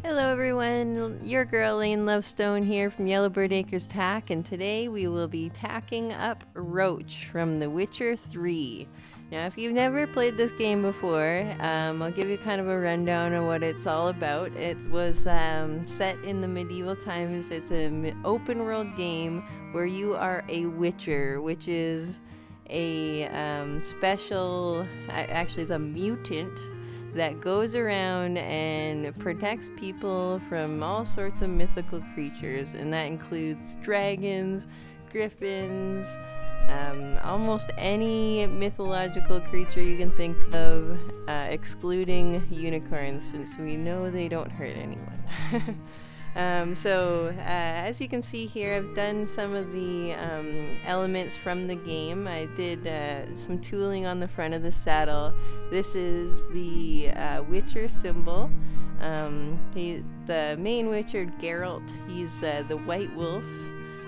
Hello everyone, your girl Laine Lovstoan here from Yellow Bird Acres Tack, and today we will be tacking up Roach from The Witcher 3. Now if you've never played this game before, I'll give you kind of a rundown of what it's all about. It was set in the medieval times. It's an open world game where you are a witcher, which is a actually it's a mutant that goes around and protects people from all sorts of mythical creatures, and that includes dragons, griffins, almost any mythological creature you can think of, excluding unicorns, since we know they don't hurt anyone. As you can see here, I've done some of the elements from the game. I did some tooling on the front of the saddle. This is the Witcher symbol. The main Witcher, Geralt, he's the White Wolf.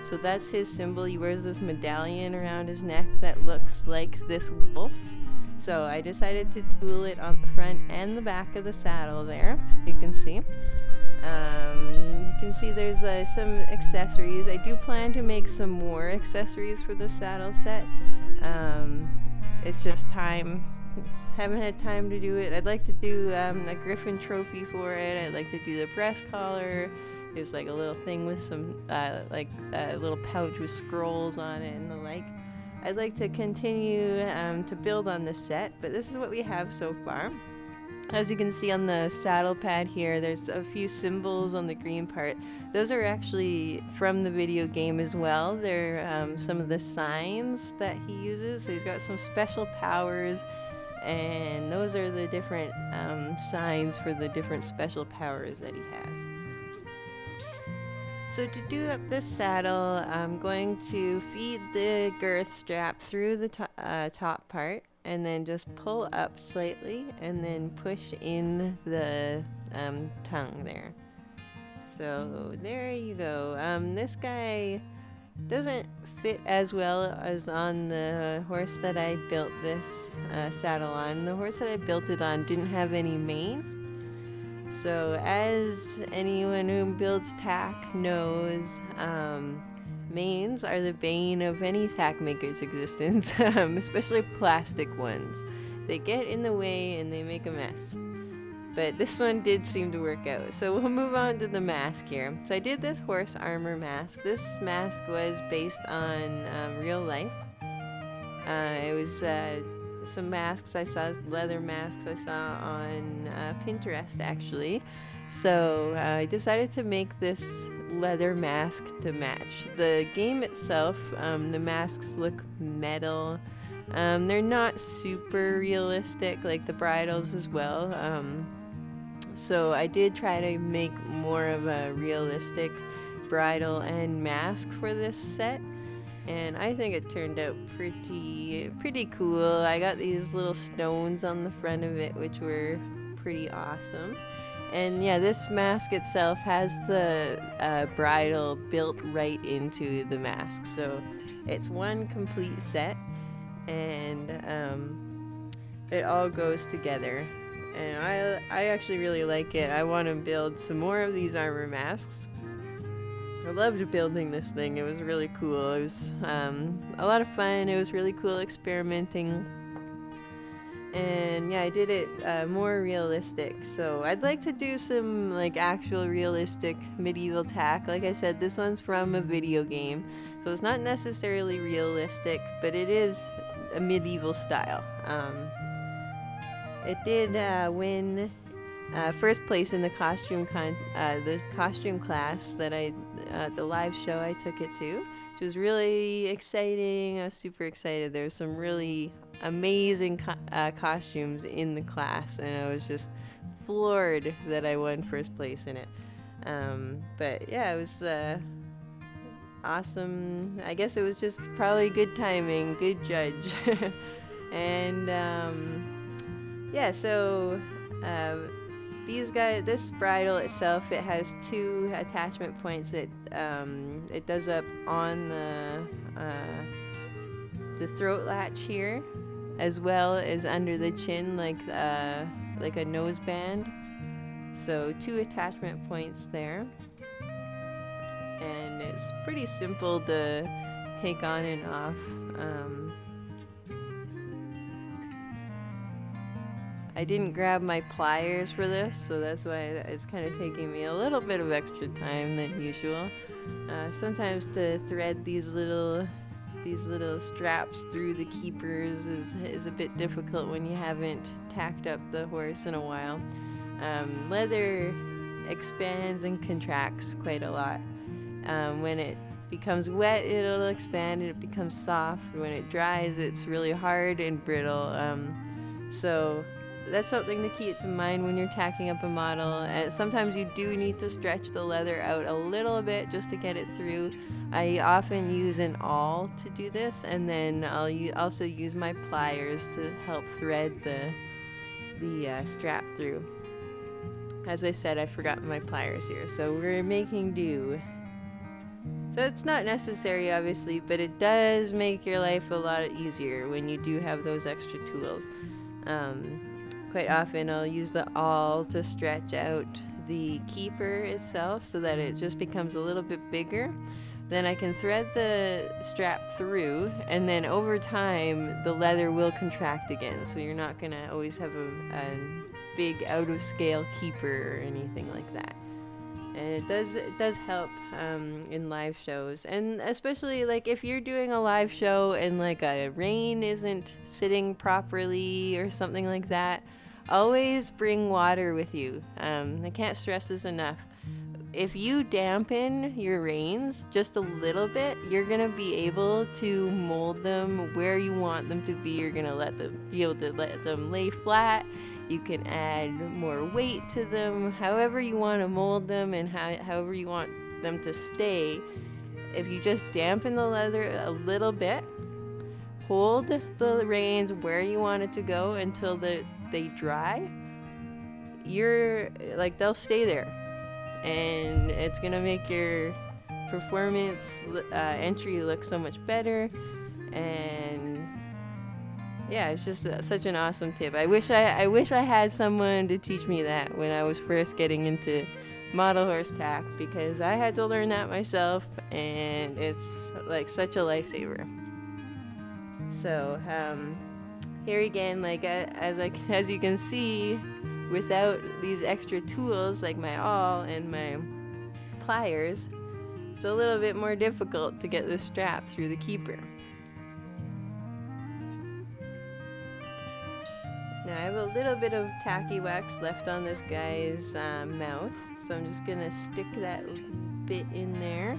So that's his symbol. He wears this medallion around his neck that looks like this wolf. So I decided to tool it on the front and the back of the saddle there, so you can see. You can see there's some accessories. I do plan to make some more accessories for the saddle set. It's just time. Haven't had time to do it. I'd like to do a griffin trophy for it. I'd like to do the breast collar. There's like a little thing with some a little pouch with scrolls on it and the like. I'd like to continue to build on this set, but this is what we have so far. As you can see on the saddle pad here, there's a few symbols on the green part. Those are actually from the video game as well. They're some of the signs that he uses. So he's got some special powers, and those are the different signs for the different special powers that he has. So to do up this saddle, I'm going to feed the girth strap through the top part, and then just pull up slightly and then push in the tongue there. So there you go. This guy doesn't fit as well as on the horse that I built this saddle on. The horse that I built it on didn't have any mane. So as anyone who builds tack knows, manes are the bane of any tack maker's existence, especially plastic ones. They get in the way and they make a mess. But this one did seem to work out. So we'll move on to the mask here. So I did this horse armor mask. This mask was based on real life. It was some masks I saw, leather masks I saw on Pinterest actually. So I decided to make this leather mask to match. The game itself, the masks look metal. They're not super realistic, like the bridles as well. So I did try to make more of a realistic bridle and mask for this set, and I think it turned out pretty cool. I got these little stones on the front of it, which were pretty awesome. And yeah, this mask itself has the bridle built right into the mask, so it's one complete set, and it all goes together. And I actually really like it. I want to build some more of these armor masks. I loved building this thing. It was really cool. It was a lot of fun. It was really cool experimenting. And yeah, I did it more realistic. So I'd like to do some like actual realistic medieval tack. Like I said, this one's from a video game, so it's not necessarily realistic, but it is a medieval style. It did win first place in the costume class that the live show I took it to, which was really exciting. I was super excited. There was some really amazing costumes in the class, and I was just floored that I won first place in it. But yeah, it was awesome. I guess it was just probably good timing, good judge. And yeah, so this bridle itself, it has two attachment points. It does up on the throat latch here, as well as under the chin, like a nose band. So 2 attachment points there. And it's pretty simple to take on and off. I didn't grab my pliers for this, so that's why it's kind of taking me a little bit of extra time than usual. Sometimes to thread these little straps through the keepers is a bit difficult when you haven't tacked up the horse in a while. Leather expands and contracts quite a lot. When it becomes wet, it'll expand and it becomes soft. When it dries, it's really hard and brittle. So that's something to keep in mind when you're tacking up a model. And sometimes you do need to stretch the leather out a little bit just to get it through. I often use an awl to do this, and then I'll also use my pliers to help thread the strap through. As I said, I forgot my pliers here, so we're making do. So it's not necessary, obviously, but it does make your life a lot easier when you do have those extra tools. Quite often I'll use the awl to stretch out the keeper itself so that it just becomes a little bit bigger. Then I can thread the strap through, and then over time the leather will contract again, so you're not gonna always have a big out of scale keeper or anything like that. And it does help in live shows, and especially like if you're doing a live show and like a rein isn't sitting properly or something like that, always bring water with you. I can't stress this enough. If you dampen your reins just a little bit, you're gonna be able to mold them where you want them to be. You're gonna be able to let them lay flat. You can add more weight to them, however you want to mold them and however you want them to stay. If you just dampen the leather a little bit, hold the reins where you want it to go until they dry, they'll stay there. And it's gonna make your performance entry look so much better. And yeah, it's just such an awesome tip. I wish I had someone to teach me that when I was first getting into model horse tack, because I had to learn that myself, and it's like such a lifesaver. So here again, like as you can see, without these extra tools like my awl and my pliers, it's a little bit more difficult to get the strap through the keeper. Now I have a little bit of tacky wax left on this guy's mouth, so I'm just gonna stick that bit in there.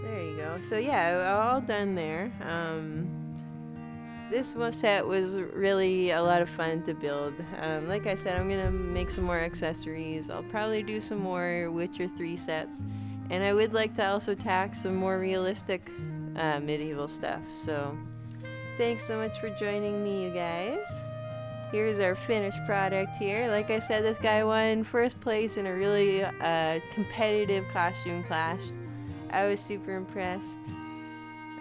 There you go. So yeah, all done there. This set was really a lot of fun to build. Like I said, I'm gonna make some more accessories. I'll probably do some more Witcher 3 sets, and I would like to also tack some more realistic medieval stuff. So thanks so much for joining me, you guys. Here's our finished product here. Like I said, this guy won first place in a really competitive costume clash. I was super impressed.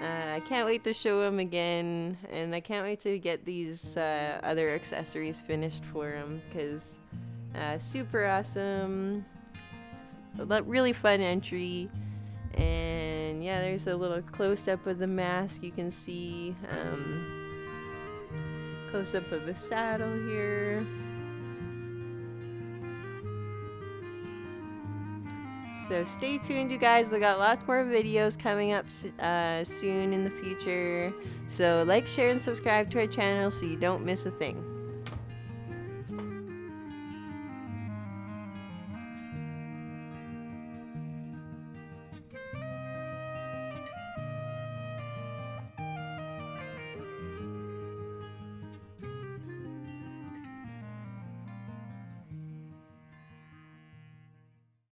I can't wait to show him again, and I can't wait to get these other accessories finished for him, because super awesome, really fun entry. And yeah, there's a little close-up of the mask. You can see close-up of the saddle here. So stay tuned, you guys. We got lots more videos coming up soon in the future. So like, share, and subscribe to our channel so you don't miss a thing.